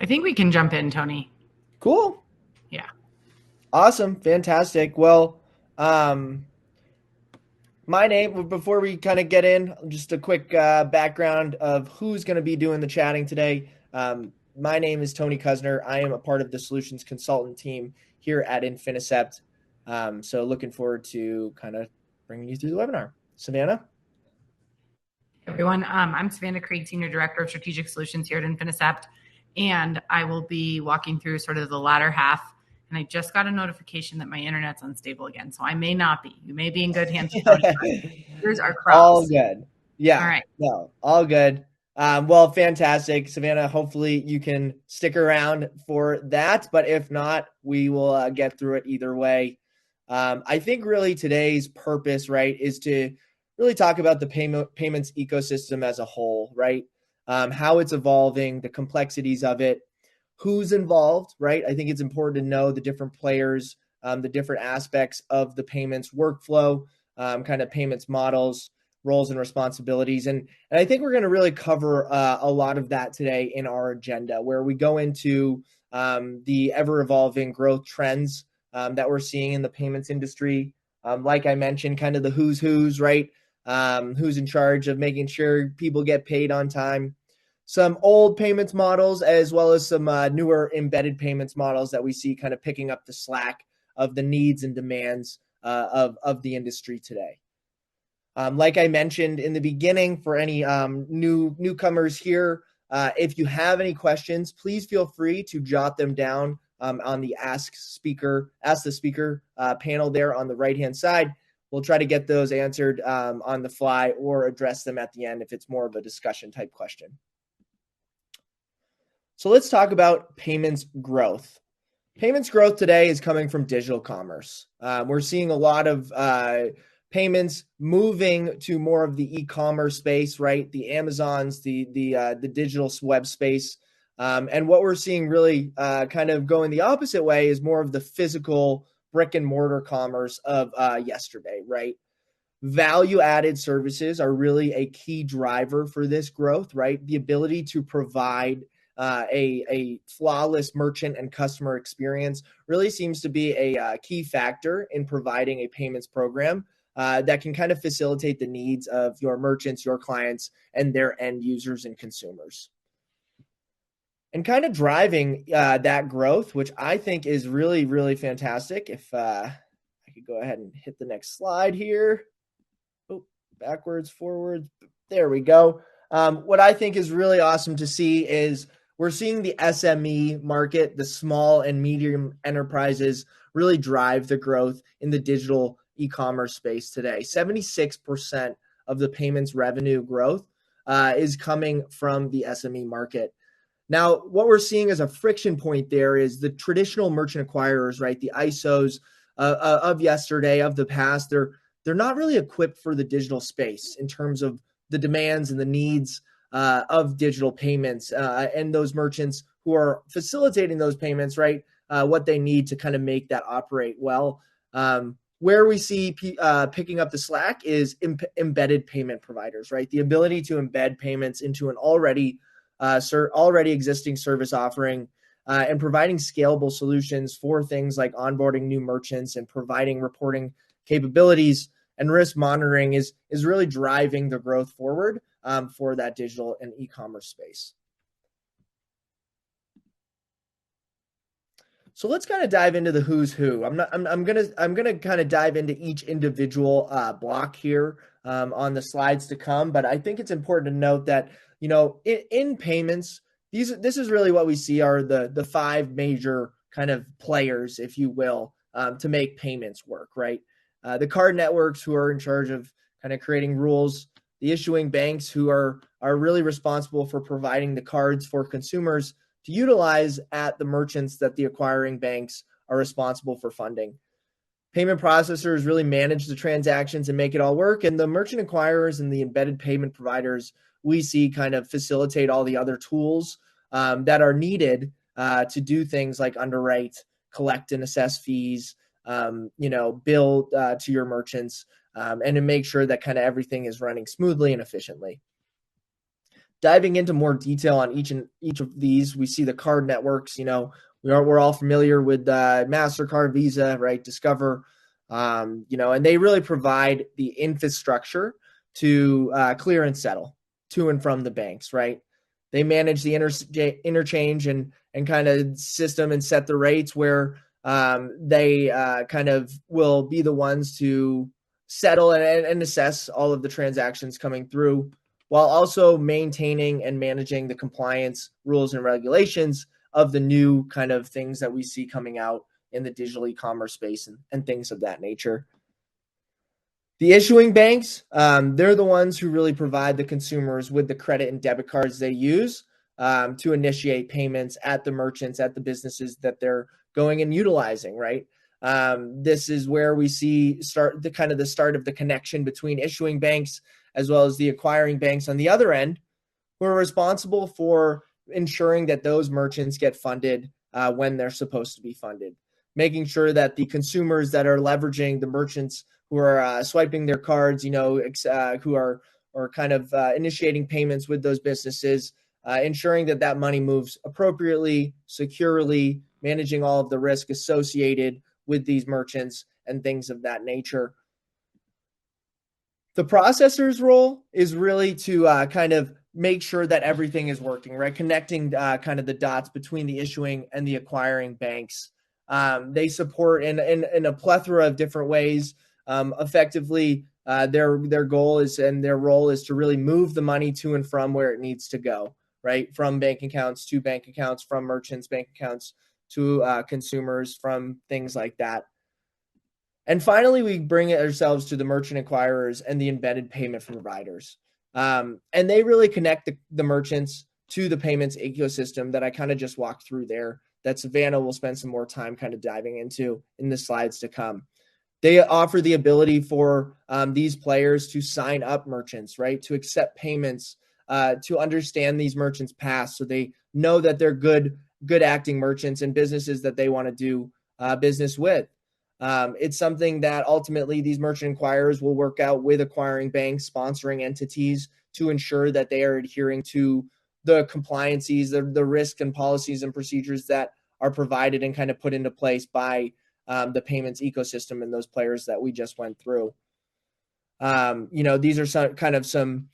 I think we can jump in, Tony. Cool. Yeah. Awesome. Fantastic. Well, um, my name, before we kind of get in, just a quick background of who's going to be doing the chatting today. My name is Tony Kusner. I am a part of the solutions consultant team here at Infinicept. So looking forward to kind of bringing you through the webinar. Savannah? Everyone, I'm Savannah Creed, Senior Director of Strategic Solutions here at Infinicept, and I will be walking through sort of the latter half. And I just got a notification that my internet's unstable again, so I may not be. You may be in good hands with Tony. Here's our All crossed. good. All Yeah, right. no, all good. Well, fantastic. Savannah, hopefully you can stick around for that. But if not, we will get through it either way. I think really today's purpose, right, is to really talk about the payments ecosystem as a whole, right? How it's evolving, the complexities of it, who's involved, right? I think it's important to know the different players, the different aspects of the payments workflow, kind of payments models, roles and responsibilities. And I think we're going to really cover a lot of that today in our agenda, where we go into the ever evolving growth trends that we're seeing in the payments industry. Like I mentioned, kind of the who's, right? Who's in charge of making sure people get paid on time. Some old payments models, as well as some newer embedded payments models that we see kind of picking up the slack of the needs and demands of the industry today. Like I mentioned in the beginning, for any newcomers here, if you have any questions, please feel free to jot them down on the Ask the Speaker panel there on the right-hand side. We'll try to get those answered on the fly or address them at the end if it's more of a discussion type question. So let's talk about payments growth. Payments growth today is coming from digital commerce. We're seeing a lot of payments moving to more of the e-commerce space, right? The Amazons, the digital web space. And what we're seeing really kind of going the opposite way is more of the physical brick and mortar commerce of yesterday, right? Value-added services are really a key driver for this growth, right? The ability to provide a flawless merchant and customer experience really seems to be a key factor in providing a payments program that can kind of facilitate the needs of your merchants, your clients, and their end users and consumers. And kind of driving that growth, which I think is really, really fantastic. If I could go ahead and hit the next slide here. Oh, backwards, forwards. There we go. What I think is really awesome to see is we're seeing the SME market, the small and medium enterprises, really drive the growth in the digital e-commerce space today. 76% of the payments revenue growth is coming from the SME market. Now, what we're seeing as a friction point there is the traditional merchant acquirers, right? The ISOs of yesterday, of the past, they're not really equipped for the digital space in terms of the demands and the needs of digital payments and those merchants who are facilitating those payments, right? What they need to kind of make that operate well. Where we see picking up the slack is embedded payment providers, right? The ability to embed payments into an already existing service offering and providing scalable solutions for things like onboarding new merchants and providing reporting capabilities and risk monitoring is really driving the growth forward for that digital and e-commerce space. So let's kind of dive into the who's who. I'm gonna kind of dive into each individual block here on the slides to come, but I think it's important to note that in payments, this is really what we see are the five major kind of players, if you will, to make payments work, right? The card networks who are in charge of kind of creating rules, the issuing banks who are really responsible for providing the cards for consumers to utilize at the merchants that the acquiring banks are responsible for funding. Payment processors really manage the transactions and make it all work, and the merchant acquirers and the embedded payment providers we see kind of facilitate all the other tools that are needed to do things like underwrite, collect and assess fees, bill to your merchants, and to make sure that kind of everything is running smoothly and efficiently. Diving into more detail on each of these, we see the card networks. We're all familiar with MasterCard, Visa, right? Discover, and they really provide the infrastructure to clear and settle to and from the banks, right? They manage the interchange and kind of system and set the rates where they kind of will be the ones to settle and assess all of the transactions coming through, while also maintaining and managing the compliance rules and regulations of the new kind of things that we see coming out in the digital e-commerce space and things of that nature. The issuing banks, they're the ones who really provide the consumers with the credit and debit cards they use to initiate payments at the merchants, at the businesses that they're going and utilizing, right? This is where we see the start of the connection between issuing banks as well as the acquiring banks on the other end, who are responsible for ensuring that those merchants get funded when they're supposed to be funded, making sure that the consumers that are leveraging the merchants who are swiping their cards, who are kind of initiating payments with those businesses, ensuring that money moves appropriately, securely, managing all of the risk associated with these merchants and things of that nature. The processor's role is really to kind of make sure that everything is working, right? Connecting kind of the dots between the issuing and the acquiring banks. They support in a plethora of different ways. Effectively, their goal is and their role is to really move the money to and from where it needs to go, right? From bank accounts to bank accounts, from merchants' bank accounts to consumers, from things like that. And finally, we bring ourselves to the merchant acquirers and the embedded payment providers. And they really connect the merchants to the payments ecosystem that I kind of just walked through there, that Savannah will spend some more time kind of diving into in the slides to come. They offer the ability for these players to sign up merchants, right? To accept payments, to understand these merchants' past, so they know that they're good acting merchants and businesses that they want to do business with. It's something that ultimately these merchant acquirers will work out with acquiring banks, sponsoring entities to ensure that they are adhering to the compliances, the risk and policies and procedures that are provided and kind of put into place by the payments ecosystem and those players that we just went through. These are some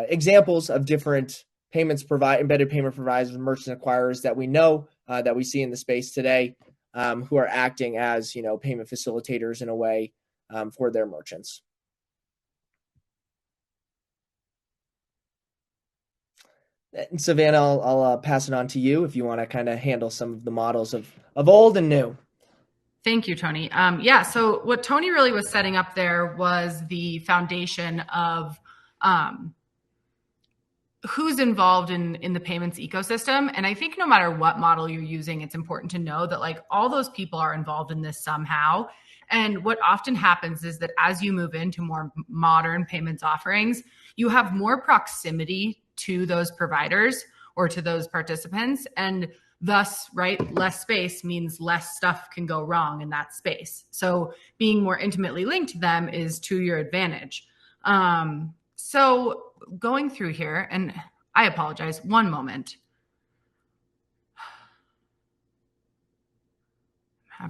examples of different embedded payment providers and merchant acquirers that we know that we see in the space today, who are acting as payment facilitators in a way for their merchants. And Savannah, I'll pass it on to you if you want to kind of handle some of the models of old and new. Thank you, Tony. So what Tony really was setting up there was the foundation of who's involved in the payments ecosystem. And I think no matter what model you're using, it's important to know that like all those people are involved in this somehow. And what often happens is that as you move into more modern payments offerings, you have more proximity to those providers or to those participants. And thus, right, less space means less stuff can go wrong in that space. So being more intimately linked to them is to your advantage. So going through here, and I apologize, one moment. I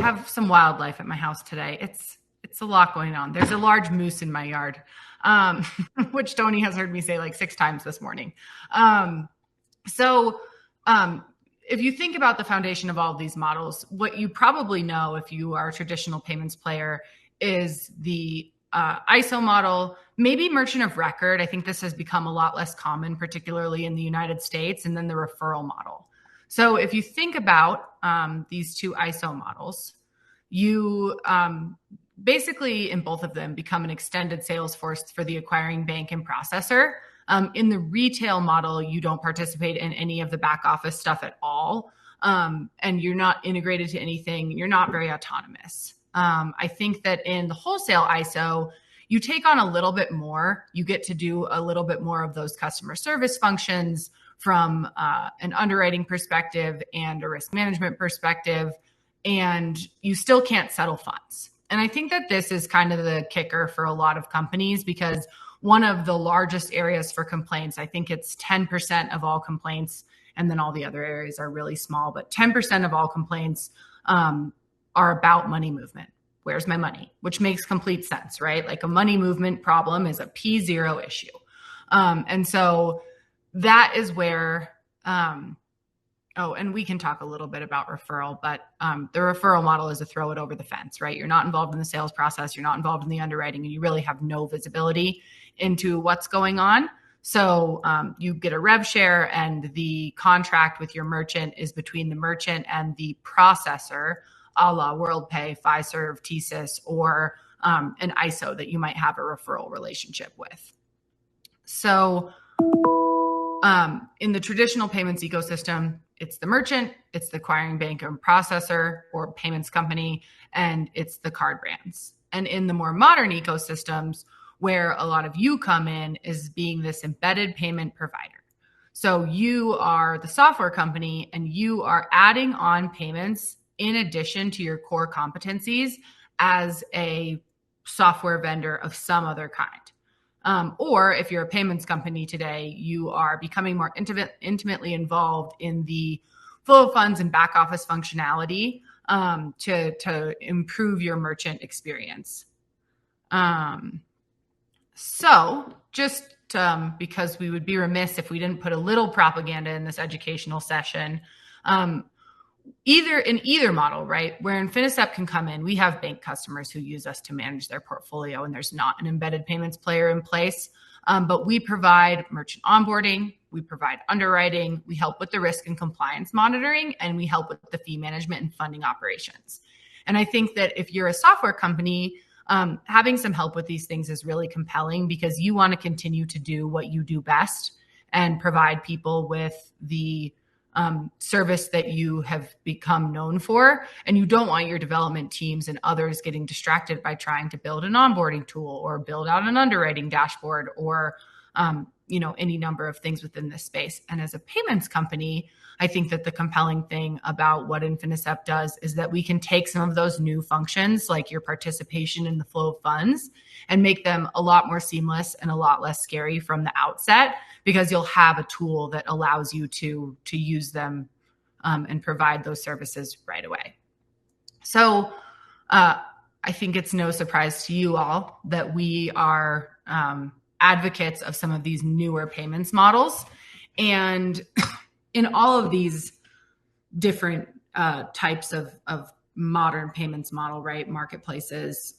have some wildlife at my house today. It's a lot going on. There's a large moose in my yard, which Tony has heard me say like 6 times this morning. If you think about the foundation of all of these models, what you probably know if you are a traditional payments player is the ISO model, maybe merchant of record. I think this has become a lot less common, particularly in the United States, and then the referral model. So if you think about these two ISO models, you basically in both of them become an extended sales force for the acquiring bank and processor. In the retail model, you don't participate in any of the back office stuff at all. And you're not integrated to anything. You're not very autonomous. I think that in the wholesale ISO, you take on a little bit more. You get to do a little bit more of those customer service functions from an underwriting perspective and a risk management perspective, and you still can't settle funds. And I think that this is kind of the kicker for a lot of companies, because one of the largest areas for complaints. I think it's 10% of all complaints, and then all the other areas are really small, but 10% of all complaints are about money movement. Where's my money? Which makes complete sense, right? Like a money movement problem is a P0 issue. And so that is where, and we can talk a little bit about referral, but the referral model is a throw it over the fence, right? You're not involved in the sales process. You're not involved in the underwriting, and you really have no visibility into what's going on. So you get a rev share, and the contract with your merchant is between the merchant and the processor, a la WorldPay, Fiserv, TSYS, or an ISO that you might have a referral relationship with. So in the traditional payments ecosystem, it's the merchant, it's the acquiring bank and processor or payments company, and it's the card brands. And in the more modern ecosystems, where a lot of you come in, is being this embedded payment provider. So you are the software company, and you are adding on payments in addition to your core competencies as a software vendor of some other kind. Or if you're a payments company today, you are becoming more intimately involved in the flow of funds and back office functionality to improve your merchant experience. So just because we would be remiss if we didn't put a little propaganda in this educational session, either model, right? Where Infinicept can come in, we have bank customers who use us to manage their portfolio, and there's not an embedded payments player in place. But we provide merchant onboarding, we provide underwriting, we help with the risk and compliance monitoring, and we help with the fee management and funding operations. And I think that if you're a software company, having some help with these things is really compelling, because you want to continue to do what you do best and provide people with the service that you have become known for. And you don't want your development teams and others getting distracted by trying to build an onboarding tool or build out an underwriting dashboard or any number of things within this space. And as a payments company, I think that the compelling thing about what Infinicept does is that we can take some of those new functions, like your participation in the flow of funds, and make them a lot more seamless and a lot less scary from the outset, because you'll have a tool that allows you to use them and provide those services right away. So I think it's no surprise to you all that we are advocates of some of these newer payments models. And in all of these different types of modern payments model, right? Marketplaces,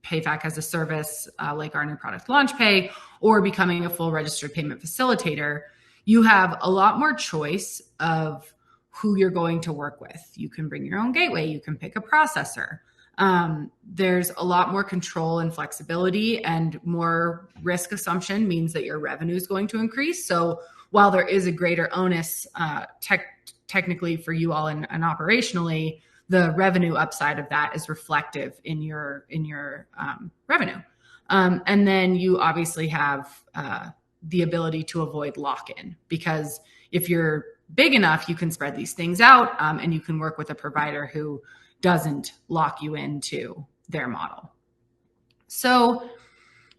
payback as a service, like our new product LaunchPay, or becoming a full registered payment facilitator, you have a lot more choice of who you're going to work with. You can bring your own gateway. You can pick a processor. There's a lot more control and flexibility, and more risk assumption means that your revenue is going to increase. So while there is a greater onus technically for you all and operationally, the revenue upside of that is reflective in your revenue. And then you obviously have the ability to avoid lock-in, because if you're big enough, you can spread these things out, and you can work with a provider who doesn't lock you into their model. So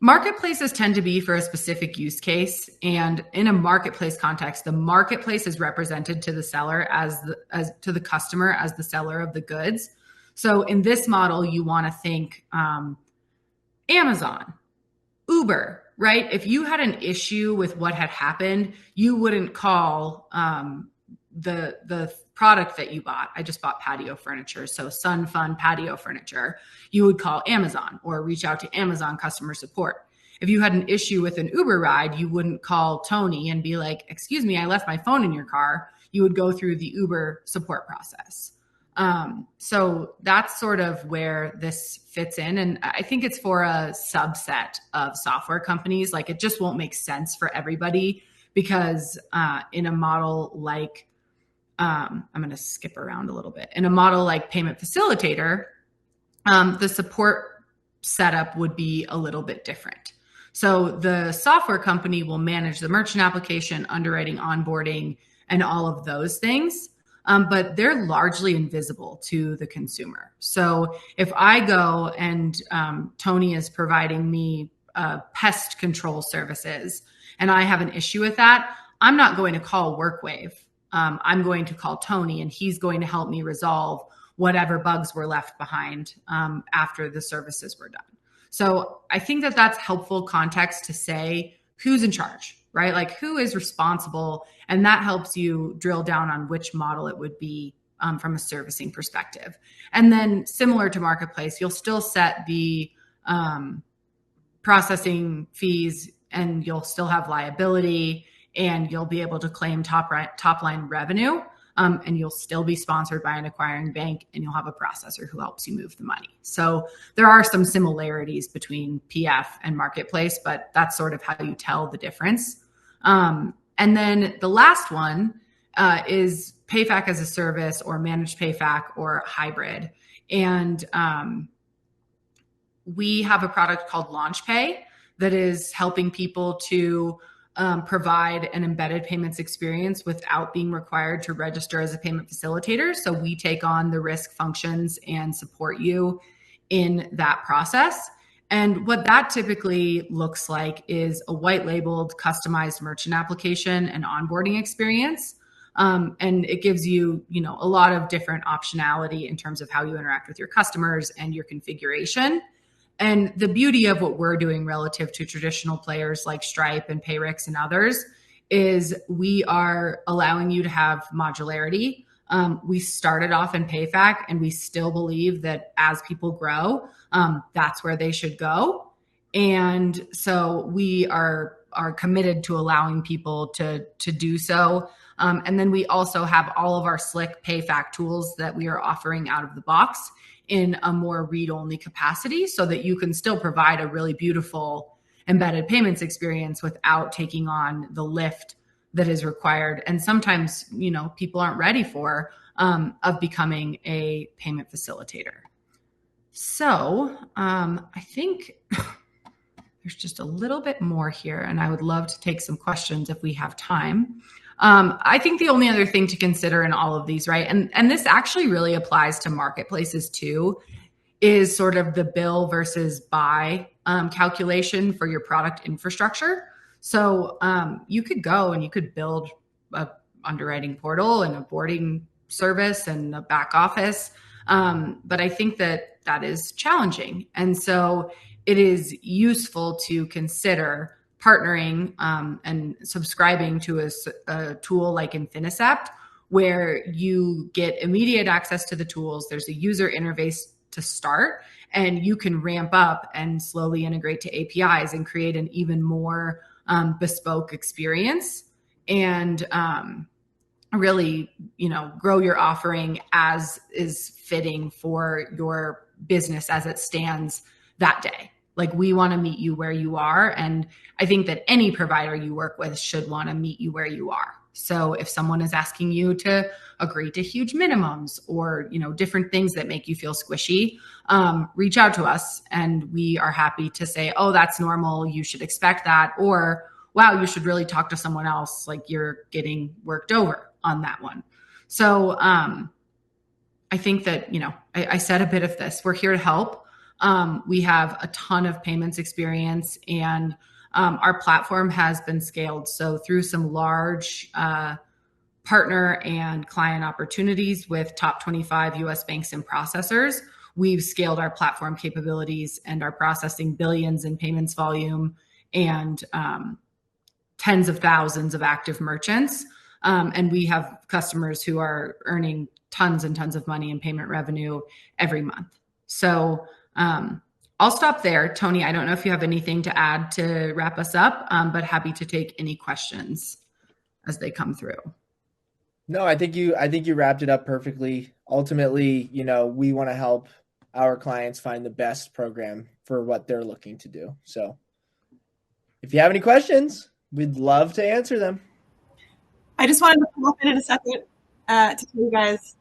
marketplaces tend to be for a specific use case, and in a marketplace context, the marketplace is represented to the seller as to the customer as the seller of the goods. So in this model, you want to think Amazon, Uber, right? If you had an issue with what had happened, you wouldn't call the product that you bought. I just bought patio furniture, so Sun Fun patio furniture. You would call Amazon or reach out to Amazon customer support. If you had an issue with an Uber ride, you wouldn't call Tony and be like, "Excuse me, I left my phone in your car." You would go through the Uber support process. So that's sort of where this fits in. And I think it's for a subset of software companies. Like, it just won't make sense for everybody, because in a model like, I'm going to skip around a little bit. In a model like payment facilitator, the support setup would be a little bit different. So the software company will manage the merchant application, underwriting, onboarding, and all of those things. But they're largely invisible to the consumer. So if I go and Tony is providing me pest control services and I have an issue with that, I'm not going to call WorkWave. I'm going to call Tony and he's going to help me resolve whatever bugs were left behind after the services were done. So I think that that's helpful context to say who's in charge, right? Like who is responsible, and that helps you drill down on which model it would be from a servicing perspective. And then similar to Marketplace, you'll still set the processing fees and you'll still have liability and you'll be able to claim top line revenue. And you'll still be sponsored by an acquiring bank and you'll have a processor who helps you move the money. So there are some similarities between PF and Marketplace, but that's sort of how you tell the difference. And then the last one is PayFac as a service or managed PayFac or hybrid. And we have a product called LaunchPay that is helping people to provide an embedded payments experience without being required to register as a payment facilitator. So we take on the risk functions and support you in that process. And what that typically looks like is a white labeled customized merchant application and onboarding experience. And it gives you, a lot of different optionality in terms of how you interact with your customers and your configuration. And the beauty of what we're doing relative to traditional players like Stripe and Payrix and others is we are allowing you to have modularity. We started off in PayFac and we still believe that as people grow, that's where they should go. And so we are committed to allowing people to do so. And then we also have all of our slick PayFac tools that we are offering out of the box in a more read-only capacity so that you can still provide a really beautiful embedded payments experience without taking on the lift that is required. And sometimes, people aren't ready for of becoming a payment facilitator. So I think there's just a little bit more here, and I would love to take some questions if we have time. I think the only other thing to consider in all of these, right, and this actually really applies to marketplaces too, is sort of the bill versus buy calculation for your product infrastructure. So you could go and you could build a underwriting portal and a boarding service and a back office, but I think that is challenging. And so it is useful to consider partnering and subscribing to a tool like Infinicept, where you get immediate access to the tools. There's a user interface to start, and you can ramp up and slowly integrate to APIs and create an even more bespoke experience and really, grow your offering as is fitting for your business as it stands that day. Like, we want to meet you where you are. And I think that any provider you work with should want to meet you where you are. So if someone is asking you to agree to huge minimums or, different things that make you feel squishy, reach out to us and we are happy to say, oh, that's normal. You should expect that. Or, wow, you should really talk to someone else. Like, you're getting worked over on that one. So I think that, I said a bit of this. We're here to help. We have a ton of payments experience, and our platform has been scaled. So through some large partner and client opportunities with top 25 US banks and processors, we've scaled our platform capabilities and are processing billions in payments volume and tens of thousands of active merchants. And we have customers who are earning tons and tons of money in payment revenue every month. So I'll stop there. Tony, I don't know if you have anything to add to wrap us up, but happy to take any questions as they come through. No, I think you wrapped it up perfectly. Ultimately, we want to help our clients find the best program for what they're looking to do. So if you have any questions, we'd love to answer them. I just wanted to pop in a second to tell you guys,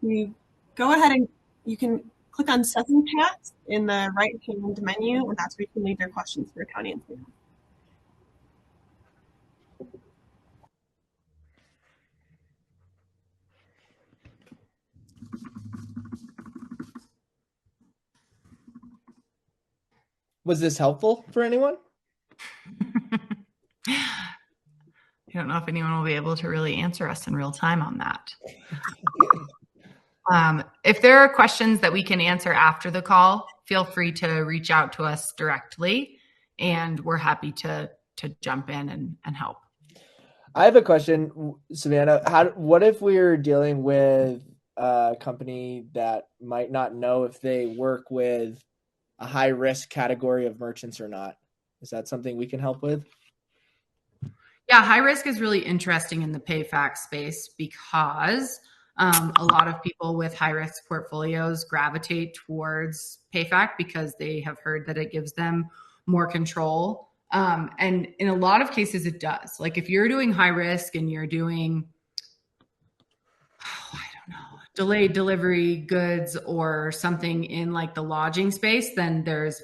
you go ahead and you can click on Session Chat in the right-hand menu, and that's where you can leave your questions for Tony and Sam. Was this helpful for anyone? I don't know if anyone will be able to really answer us in real time on that. If there are questions that we can answer after the call, feel free to reach out to us directly, and we're happy to jump in and help. I have a question, Savannah. What if we're dealing with a company that might not know if they work with a high risk category of merchants or not? Is that something we can help with? Yeah, high risk is really interesting in the PayFac space because a lot of people with high risk portfolios gravitate towards PayFac because they have heard that it gives them more control. And in a lot of cases, it does. Like if you're doing high risk and you're doing, I don't know, delayed delivery goods or something in like the lodging space, then there's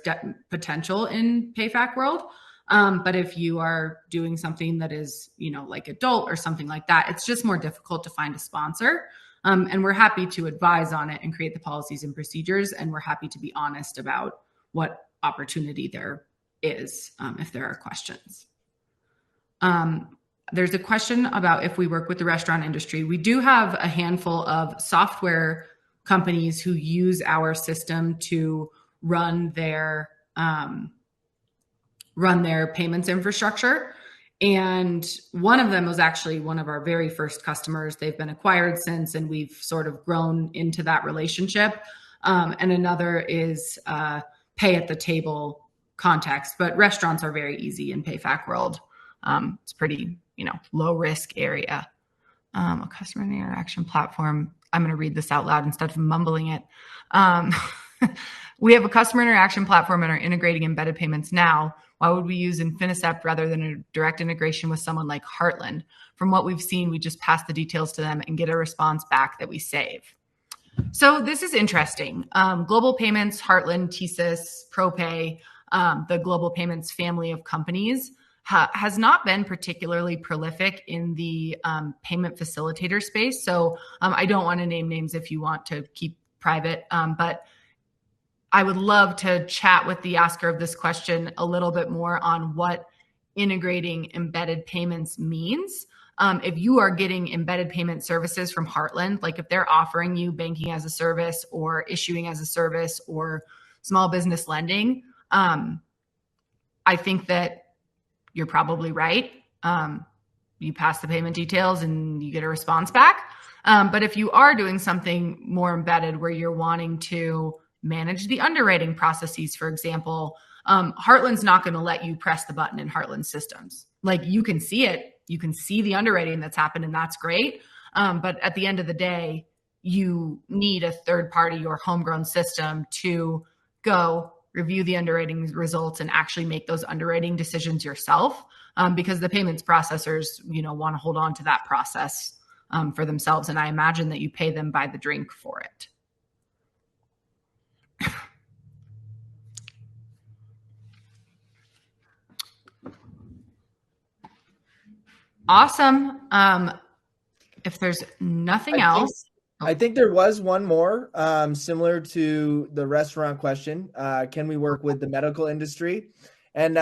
potential in PayFac world. But if you are doing something that is, like adult or something like that, it's just more difficult to find a sponsor. And we're happy to advise on it and create the policies and procedures. And we're happy to be honest about what opportunity there is if there are questions. There's a question about if we work with the restaurant industry. We do have a handful of software companies who use our system to run their payments infrastructure. And one of them was actually one of our very first customers. They've been acquired since, and we've sort of grown into that relationship. And another is pay at the table context, but restaurants are very easy in PayFac world. It's pretty, low risk area. A customer interaction platform. I'm going to read this out loud instead of mumbling it. We have a customer interaction platform and are integrating embedded payments now. Why would we use Infinicept rather than a direct integration with someone like Heartland? From what we've seen, we just pass the details to them and get a response back that we save. So this is interesting. Global Payments, Heartland, TSYS, ProPay, the Global Payments family of companies has not been particularly prolific in the payment facilitator space. So I don't want to name names if you want to keep private, but I would love to chat with the asker of this question a little bit more on what integrating embedded payments means. If you are getting embedded payment services from Heartland, like if they're offering you banking as a service or issuing as a service or small business lending, I think that you're probably right. You pass the payment details and you get a response back. But if you are doing something more embedded where you're wanting to manage the underwriting processes, for example, Heartland's not going to let you press the button in Heartland systems. Like you can see it, you can see the underwriting that's happened, and that's great. But at the end of the day, you need a third party or homegrown system to go review the underwriting results and actually make those underwriting decisions yourself, because the payments processors, want to hold on to that process for themselves. And I imagine that you pay them by the drink for it. Awesome. If there's nothing else. I think there was one more similar to the restaurant question. Can we work with the medical industry? And,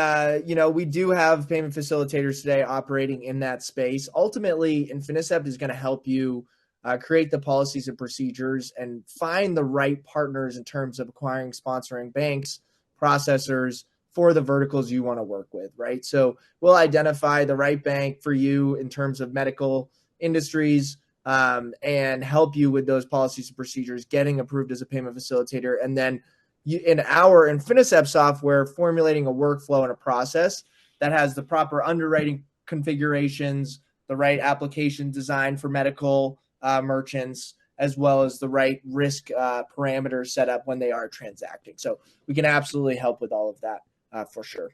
we do have payment facilitators today operating in that space. Ultimately, Infinicept is going to help you create the policies and procedures and find the right partners in terms of acquiring, sponsoring banks, processors for the verticals you want to work with, right? So we'll identify the right bank for you in terms of medical industries, and help you with those policies and procedures, getting approved as a payment facilitator. And then in our Infinicept software, formulating a workflow and a process that has the proper underwriting configurations, the right application design for medical merchants, as well as the right risk parameters set up when they are transacting. So we can absolutely help with all of that for sure.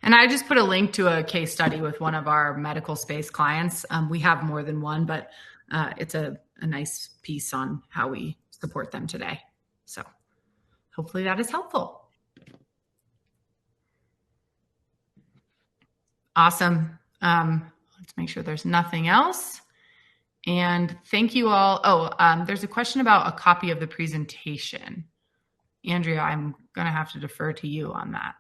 And I just put a link to a case study with one of our medical space clients. We have more than one, but it's a nice piece on how we support them today. So hopefully that is helpful. Awesome. Let's make sure there's nothing else. And thank you all. There's a question about a copy of the presentation. Andrea, I'm going to have to defer to you on that.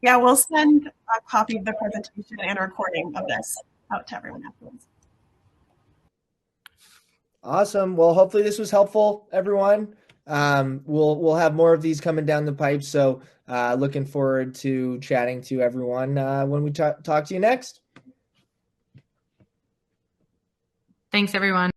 Yeah, we'll send a copy of the presentation and a recording of this out to everyone afterwards. Awesome. Well, hopefully this was helpful, everyone. We'll have more of these coming down the pipe. So looking forward to chatting to everyone when we talk to you next. Thanks, everyone.